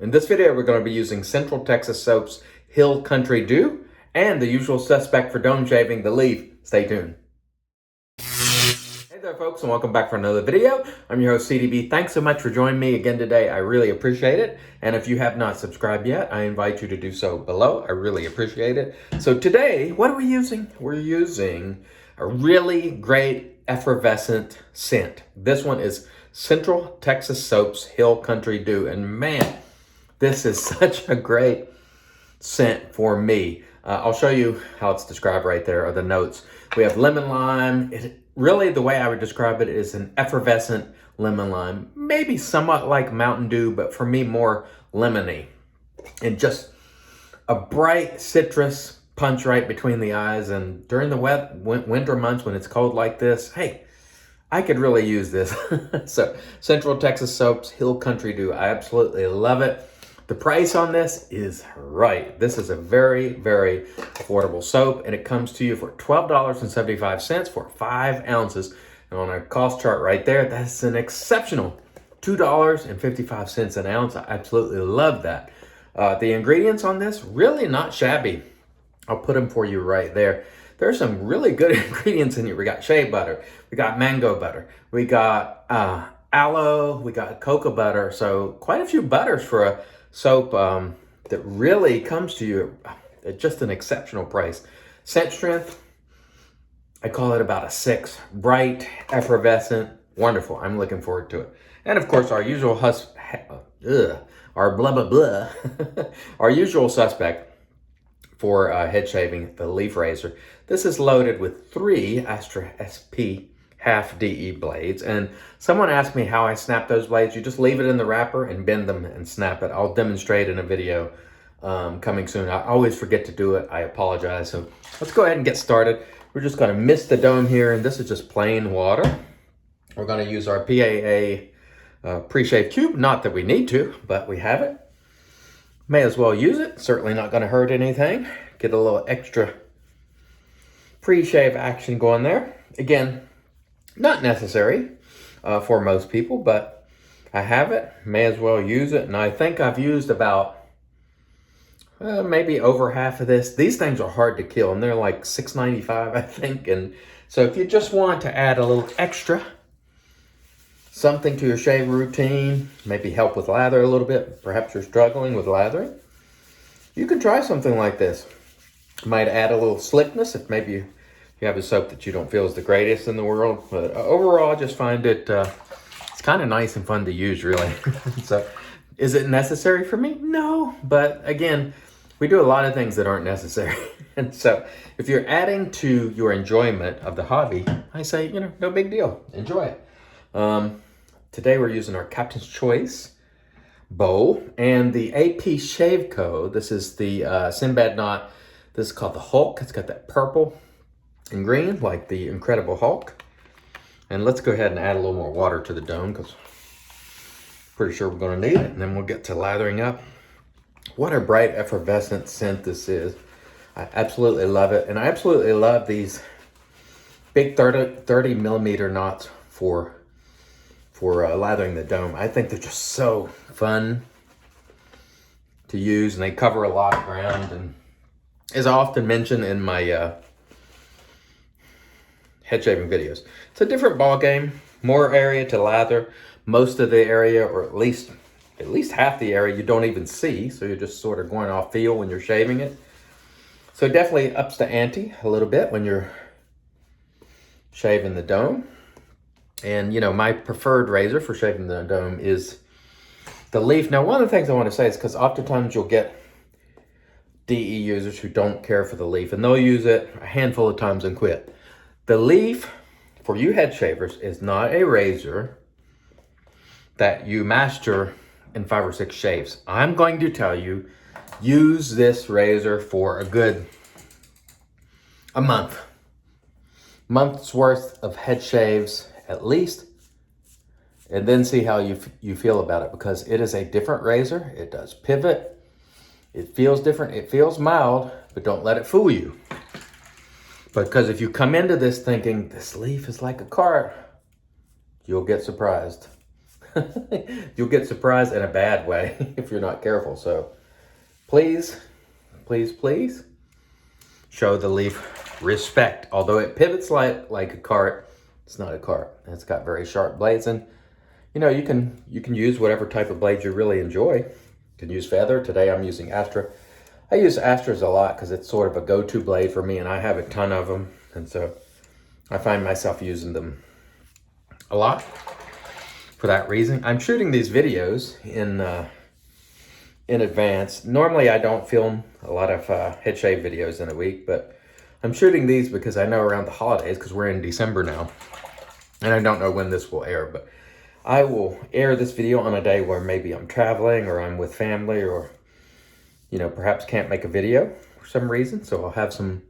In this video, we're going to be using Central Texas Soap's Hill Country Dew and the usual suspect for dome shaving, the leaf. Stay tuned. Hey there, folks, and welcome back for another video. I'm your host, CDB. Thanks so much for joining me again today. I really appreciate it. And if you have not subscribed yet, I invite you to do so below. I really appreciate it. So today, what are we using? We're using a really great effervescent scent. This one is Central Texas Soap's Hill Country Dew. And man, this is such a great scent for me. I'll show you how it's described right there, or the notes. We have lemon lime. Really, the way I would describe it is an effervescent lemon lime. Maybe somewhat like Mountain Dew, but for me, more lemony. And just a bright citrus punch right between the eyes. And during the winter months when it's cold like this, hey, I could really use this. So, Central Texas Soap's Hill Country Dew. I absolutely love it. The price on this is right. This is a very, very affordable soap, and it comes to you for $12.75 for 5 ounces. And on our cost chart right there, that's an exceptional $2.55 an ounce. I absolutely love that. The ingredients on this, really not shabby. I'll put them for you right there. There's some really good ingredients in here. We got shea butter, we got mango butter, we got aloe, we got cocoa butter. So quite a few butters for a soap that really comes to you at just an exceptional price. Scent strength, I call it about a 6. Bright, effervescent, wonderful. I'm looking forward to it. And of course, our usual our blah blah blah, our usual suspect for head shaving, the leaf razor. This is loaded with 3 Astra SP half DE blades, and someone asked me how I snap those blades. You just leave it in the wrapper and bend them and snap it. I'll demonstrate in a video coming soon. I always forget to do it. I apologize. So let's go ahead and get started. We're just going to mist the dome here, and this is just plain water. We're going to use our PAA pre-shave cube. Not that we need to, but we have it. May as well use it. Certainly not going to hurt anything. Get a little extra pre-shave action going there. Again, not necessary for most people, but I have it. May as well use it. And I think I've used about maybe over half of this. These things are hard to kill, and they're like $6.95, I think. And so if you just want to add a little extra something to your shave routine, maybe help with lather a little bit, perhaps you're struggling with lathering, you can try something like this. Might add a little slickness if maybe you have a soap that you don't feel is the greatest in the world. But overall, I just find it, it's kind of nice and fun to use, really. So, is it necessary for me? No. But again, we do a lot of things that aren't necessary. And so, if you're adding to your enjoyment of the hobby, I say, no big deal. Enjoy it. Today, we're using our Captain's Choice bowl and the APShaveco. This is the Sinbad knot. This is called the Hulk. It's got that purple and green, like the Incredible Hulk. And let's go ahead and add a little more water to the dome, because pretty sure we're going to need it. And then we'll get to lathering up. What a bright, effervescent scent this is. I absolutely love it. And I absolutely love these big 30 millimeter knots for lathering the dome. I think they're just so fun to use, and they cover a lot of ground. And as I often mention in my head shaving videos, it's a different ball game. More area to lather. Most of the area, or at least half the area, you don't even see, so you're just sort of going off feel when you're shaving it. So it definitely ups the ante a little bit when you're shaving the dome. And my preferred razor for shaving the dome is the leaf. Now, one of the things I want to say is, because oftentimes you'll get DE users who don't care for the leaf, and they'll use it a handful of times and quit. The leaf, for you head shavers, is not a razor that you master in 5 or 6 shaves. I'm going to tell you, use this razor for a good month's worth of head shaves at least, and then see how you feel about it, because it is a different razor. It does pivot. It feels different. It feels mild, but don't let it fool you. Because if you come into this thinking this leaf is like a cart, you'll get surprised. You'll get surprised in a bad way if you're not careful. So please, please, please show the leaf respect. Although it pivots like a cart, it's not a cart. It's got very sharp blades, and you know, you can use whatever type of blade you really enjoy. You can use feather. Today I'm using Astra. I use Astras a lot because it's sort of a go-to blade for me, and I have a ton of them, and so I find myself using them a lot for that reason. I'm shooting these videos in advance. Normally I don't film a lot of head shave videos in a week, but I'm shooting these because I know around the holidays, because we're in December now, and I don't know when this will air, but I will air this video on a day where maybe I'm traveling or I'm with family, or you know, perhaps can't make a video for some reason. So I'll have some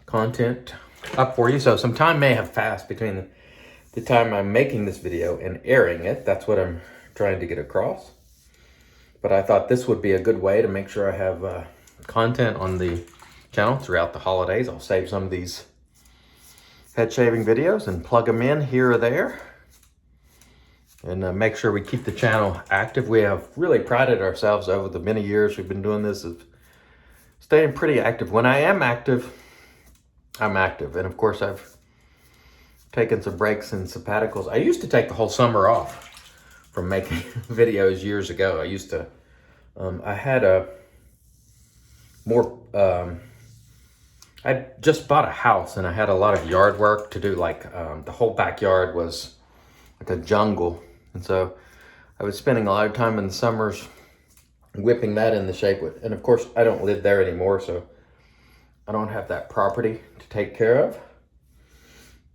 content up for you. So some time may have passed between the time I'm making this video and airing it. That's what I'm trying to get across. But I thought this would be a good way to make sure I have content on the channel throughout the holidays. I'll save some of these head shaving videos and plug them in here or there, and make sure we keep the channel active. We have really prided ourselves over the many years we've been doing this of staying pretty active. When I am active, I'm active. And of course, I've taken some breaks and sabbaticals. I used to take the whole summer off from making videos years ago. I used to, I had I just bought a house, and I had a lot of yard work to do. Like the whole backyard was like a jungle. And so I was spending a lot of time in the summers whipping that into shape with. And of course, I don't live there anymore, so I don't have that property to take care of.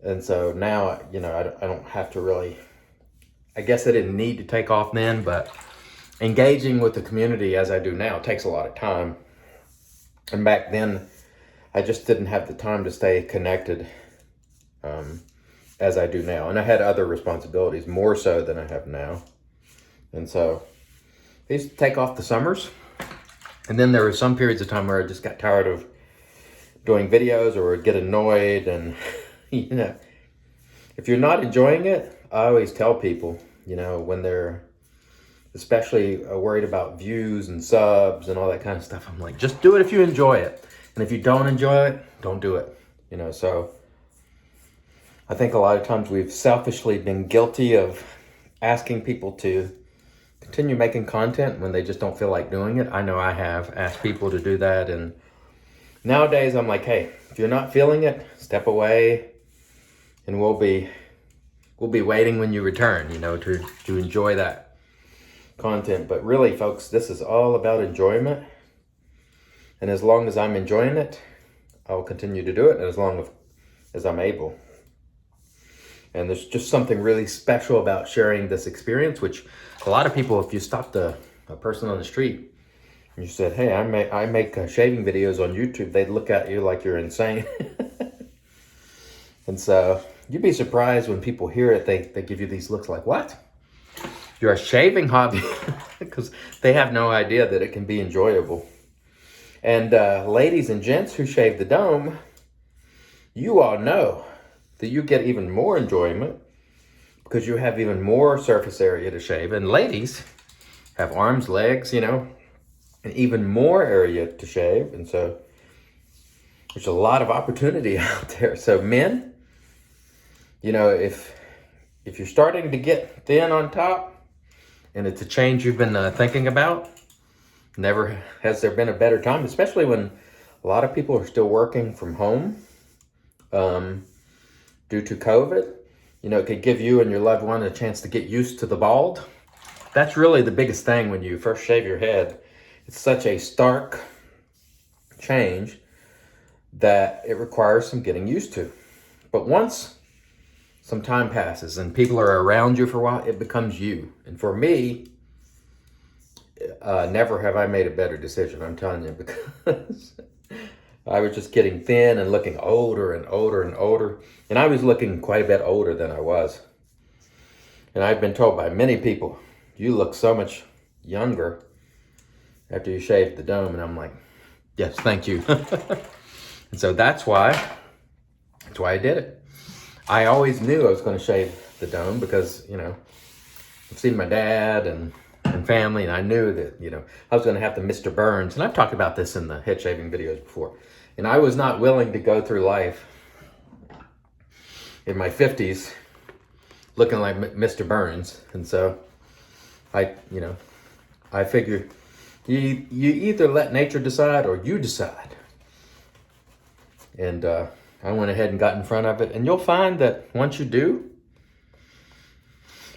And so now, you know, I don't have to really, I guess I didn't need to take off then, but engaging with the community as I do now takes a lot of time. And back then, I just didn't have the time to stay connected as I do now. And I had other responsibilities, more so than I have now. And so I used to take off the summers. And then there were some periods of time where I just got tired of doing videos or would get annoyed. And, you know, if you're not enjoying it, I always tell people, you know, when they're especially worried about views and subs and all that kind of stuff, I'm like, just do it if you enjoy it. And if you don't enjoy it, don't do it. You know, so I think a lot of times we've selfishly been guilty of asking people to continue making content when they just don't feel like doing it. I know I have asked people to do that, and nowadays I'm like, hey, if you're not feeling it, step away, and we'll be waiting when you return, you know, to enjoy that content. But really, folks, this is all about enjoyment. And as long as I'm enjoying it, I'll continue to do it, and as long as I'm able. And there's just something really special about sharing this experience, which a lot of people, if you stopped a person on the street and you said, hey, I make shaving videos on YouTube, they'd look at you like you're insane. And so you'd be surprised when people hear it, they give you these looks like, what? You're a shaving hobby? Because they have no idea that it can be enjoyable. And ladies and gents who shave the dome, you all know that you get even more enjoyment because you have even more surface area to shave. And ladies have arms, legs, you know, and even more area to shave. And so there's a lot of opportunity out there. So men, you know, if you're starting to get thin on top and it's a change you've been thinking about, never has there been a better time, especially when a lot of people are still working from home due to COVID. You know, it could give you and your loved one a chance to get used to the bald. That's really the biggest thing when you first shave your head. It's such a stark change that it requires some getting used to. But once some time passes and people are around you for a while, it becomes you. And for me, never have I made a better decision, I'm telling you, because I was just getting thin and looking older and older and older. And I was looking quite a bit older than I was. And I've been told by many people, you look so much younger after you shaved the dome. And I'm like, yes, thank you. And so that's why I did it. I always knew I was going to shave the dome because, you know, seen my dad and family, and I knew that, you know, I was going to have the Mr. Burns. And I've talked about this in the head shaving videos before. And I was not willing to go through life in my 50s looking like Mr. Burns. And so I figured you either let nature decide or you decide. And I went ahead and got in front of it. And you'll find that once you do,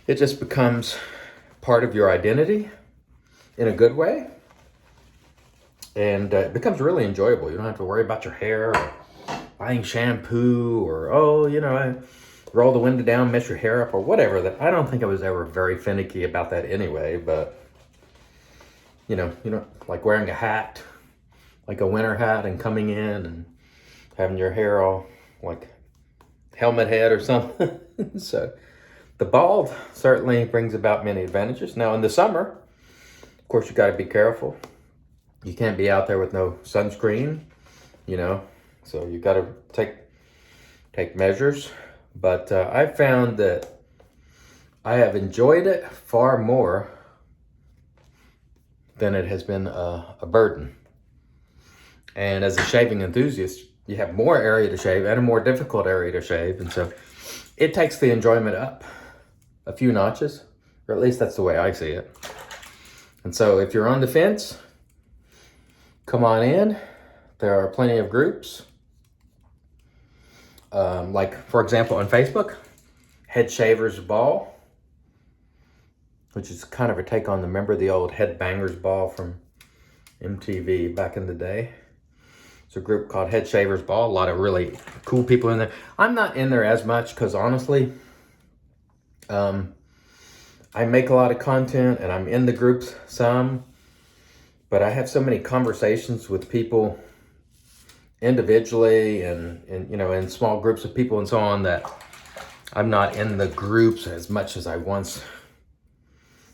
it just becomes part of your identity in a good way. And it becomes really enjoyable. You don't have to worry about your hair or buying shampoo or, I roll the window down, mess your hair up or whatever. That I don't think I was ever very finicky about that anyway. But, you know, like wearing a hat, like a winter hat, and coming in and having your hair all like helmet head or something. So the bald certainly brings about many advantages. Now in the summer, of course, you got to be careful. You can't be out there with no sunscreen, so you got to take measures. But I found that I have enjoyed it far more than it has been a burden. And as a shaving enthusiast, you have more area to shave and a more difficult area to shave. And so it takes the enjoyment up a few notches, or at least that's the way I see it. And so if you're on the fence, come on in. There are plenty of groups. Like, for example, on Facebook, Head Shavers Ball, which is kind of a take on the old Head Bangers Ball from MTV back in the day. It's a group called Head Shavers Ball. A lot of really cool people in there. I'm not in there as much because honestly, I make a lot of content and I'm in the groups some, but I have so many conversations with people individually and in small groups of people and so on that I'm not in the groups as much as I once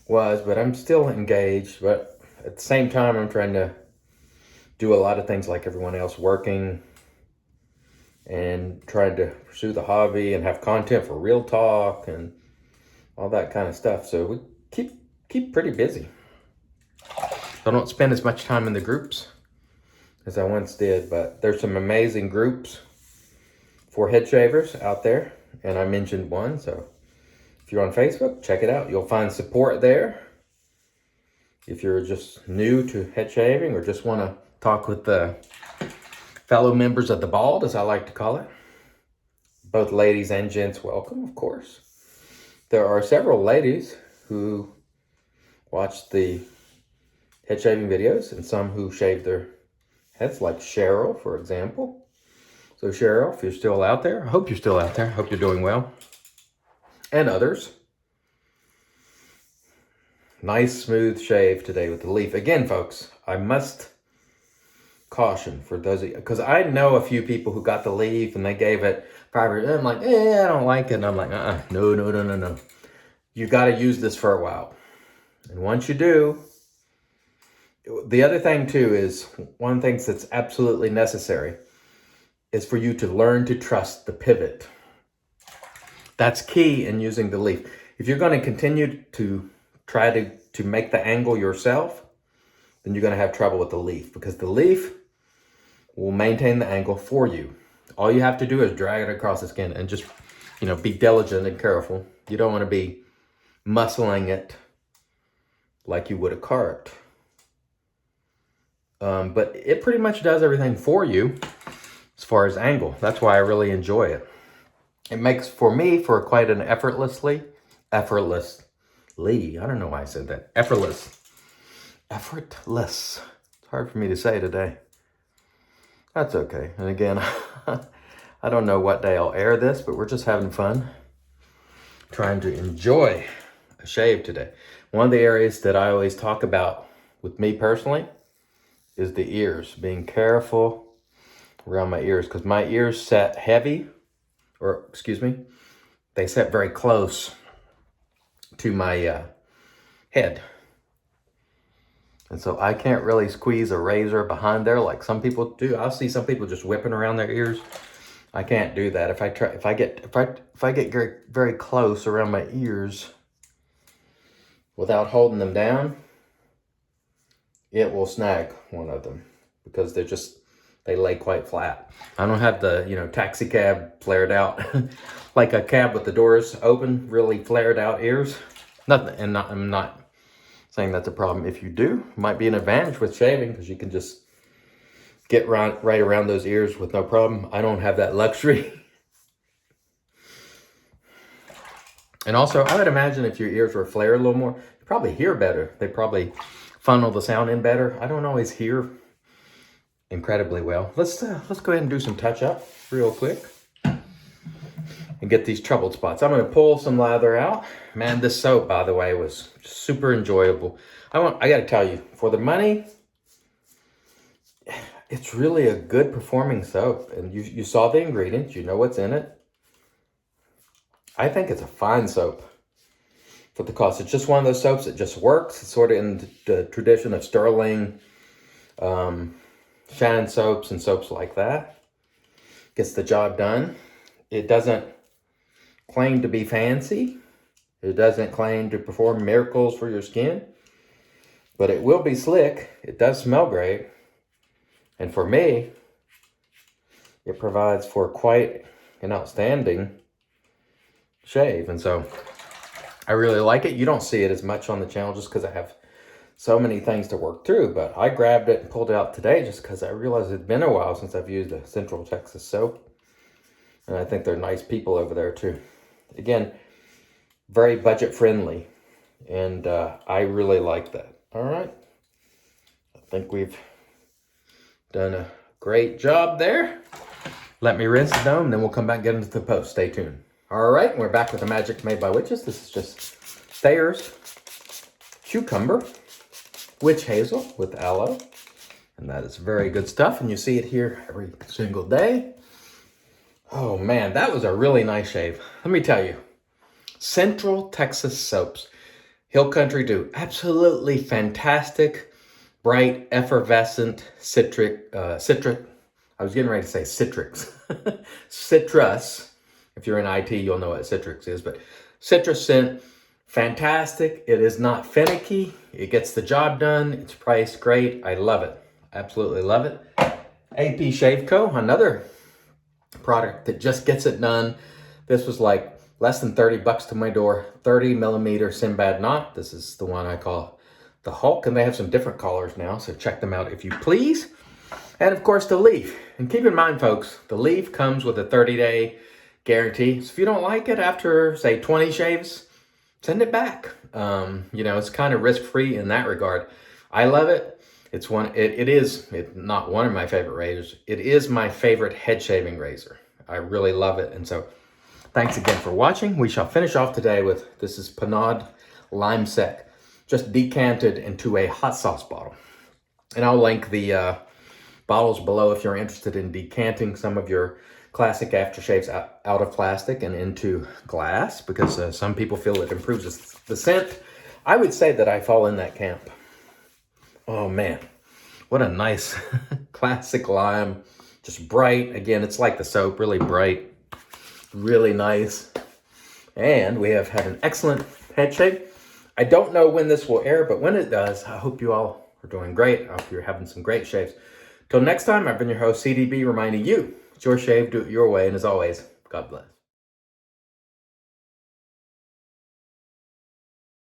was, but I'm still engaged. But at the same time, I'm trying to do a lot of things like everyone else, working and trying to pursue the hobby and have content for Real Talk and all that kind of stuff. So we keep pretty busy. I don't spend as much time in the groups as I once did, but there's some amazing groups for head shavers out there, and I mentioned one. So if you're on Facebook, check it out. You'll find support there. If you're just new to head shaving or just want to talk with the fellow members of the bald, as I like to call it, both ladies and gents welcome, of course. There are several ladies who watch the head shaving videos and some who shave their heads, like Cheryl, for example. So Cheryl, if you're still out there, I hope you're still out there. I hope you're doing well. And others. Nice smooth shave today with the leaf. Again, folks, I must caution for those of you, because I know a few people who got the leaf and they gave it 5 or I'm like, I don't like it. And I'm like, no. You got to use this for a while. And once you do, the other thing too is, one thing that's absolutely necessary is for you to learn to trust the pivot. That's key in using the leaf. If you're going to continue to try to make the angle yourself, then you're going to have trouble with the leaf, because the leaf will maintain the angle for you. All you have to do is drag it across the skin and just, be diligent and careful. You don't want to be muscling it like you would a cart. But it pretty much does everything for you as far as angle. That's why I really enjoy it. It makes, for me, for quite an effortlessly, I don't know why I said that. Effortless. It's hard for me to say today. That's okay. And again, I don't know what day I'll air this, but we're just having fun. Trying to enjoy a shave today. One of the areas that I always talk about with me personally is the ears. Being careful around my ears, because my ears set heavy, they set very close to my head. And so I can't really squeeze a razor behind there like some people do. I'll see some people just whipping around their ears. I can't do that. If I get very, very close around my ears, without holding them down, it will snag one of them because they lay quite flat. I don't have the, taxi cab flared out like a cab with the doors open, really flared out ears. I'm not saying that's a problem. If you do, it might be an advantage with shaving because you can just get right around those ears with no problem. I don't have that luxury. And also, I would imagine if your ears were flared a little more, you probably hear better. They probably funnel the sound in better. I don't always hear incredibly well. Let's go ahead and do some touch-up real quick and get these troubled spots. I'm going to pull some lather out. Man, this soap, by the way, was super enjoyable. I got to tell you, for the money, it's really a good performing soap. And you saw the ingredients. You know what's in it. I think it's a fine soap for the cost. It's just one of those soaps that just works. It's sort of in the tradition of Sterling, Shannon soaps and soaps like that. Gets the job done. It doesn't claim to be fancy. It doesn't claim to perform miracles for your skin. But it will be slick. It does smell great. And for me, it provides for quite an outstanding shave. And so I really like it. You don't see it as much on the channel just because I have so many things to work through, but I grabbed it and pulled it out today just because I realized it's been a while since I've used a Central Texas soap. And I think they're nice people over there too. Again, very budget friendly. And I really like that. All right. I think we've done a great job there. Let me rinse it down, then we'll come back and get into the post. Stay tuned. All right, we're back with the Magic Made by Witches. This is just Thayer's Cucumber Witch Hazel with aloe. And that is very good stuff. And you see it here every single day. Oh man, that was a really nice shave. Let me tell you, Central Texas soaps, Hill Country do absolutely fantastic, bright, effervescent, citric. I was getting ready to say citrix. Citrus. If you're in IT, you'll know what citrix is, but citrus scent, fantastic. It is not finicky. It gets the job done. It's priced great. I love it. Absolutely love it. APShaveco, another product that just gets it done. This was like less than 30 bucks to my door. 30 millimeter Sinbad knot. This is the one I call the Hulk, and they have some different colors now, so check them out if you please. And of course, the leaf. And keep in mind, folks, the leaf comes with a 30-day guarantee. So if you don't like it after, say, 20 shaves, send it back. It's kind of risk-free in that regard. I love it. It's not one of my favorite razors. It is my favorite head shaving razor. I really love it. And so thanks again for watching. We shall finish off today with, this is Pinaud Lime Sec, just decanted into a hot sauce bottle. And I'll link the bottles below if you're interested in decanting some of your classic aftershaves out of plastic and into glass, because some people feel it improves the scent. I would say that I fall in that camp. Oh man, what a nice classic lime, just bright. Again, it's like the soap, really bright, really nice. And we have had an excellent head shave. I don't know when this will air, but when it does, I hope you all are doing great. I hope you're having some great shaves. Till next time, I've been your host, CDB, reminding you, it's your shave, do it your way, and as always, God bless.